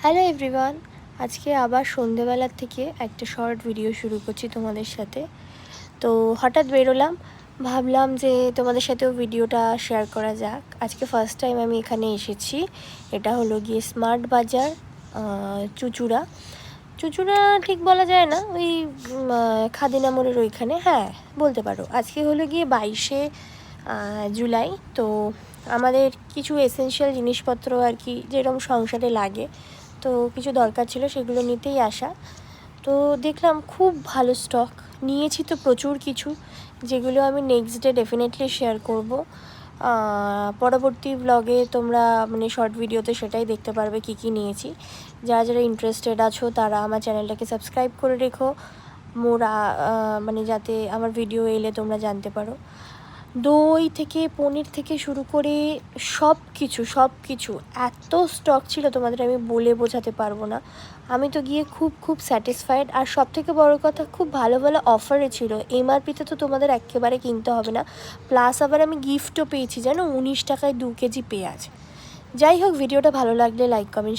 Hello everyone, আজকে আবার সন্ধেবেলার থেকে একটা শর্ট ভিডিও শুরু করছি তোমাদের সাথে। তো হঠাৎ বেরোলাম, ভাবলাম যে তোমাদের সাথেও ভিডিওটা শেয়ার করা যাক। আজকে ফার্স্ট টাইম আমি এখানে এসেছি। এটা হলো গিয়ে স্মার্ট বাজার, চুঁচুড়া। চুঁচুড়া ঠিক বলা যায় না, ওই খাদিনা মোড়ের ওইখানে, হ্যাঁ বলতে পারো। আজকে হলো গিয়ে 22শে জুলাই। তো আমাদের কিছু এসেনশিয়াল জিনিসপত্র আর কি, যেরকম সংসারে লাগে, তো কিছু দরকার ছিল, সেগুলো নিতেই আসা। তো দেখলাম খুব ভালো স্টক নিয়েছি, তো প্রচুর কিছু, যেগুলো আমি নেক্সট ডে ডেফিনেটলি শেয়ার করব। পরবর্তী ব্লগে তোমরা মানে শর্ট ভিডিওতে সেটাই দেখতে পারবে কী কী নিয়েছি। যারা যারা ইন্টারেস্টেড আছো তারা আমার চ্যানেলটাকে সাবস্ক্রাইব করে রেখো, মোরা মানে যাতে আমার ভিডিও এলে তোমরা জানতে পারো। দই থেকে পনির থেকে শুরু করে সব কিছু এত স্টক ছিল, তোমাদের আমি বলে বোঝাতে পারবো না। আমি তো গিয়ে খুব স্যাটিসফাইড। আর সব থেকে বড়ো কথা, খুব ভালো ভালো অফারে ছিল। এমআরপিতে তো তোমাদের একেবারে কিনতে হবে না, প্লাস আবার আমি গিফটও পেয়েছি, জানো, 19 টাকায় 2 কেজি পেঁয়াজ। যাই হোক, ভিডিওটা ভালো লাগলে লাইক কমেন্ট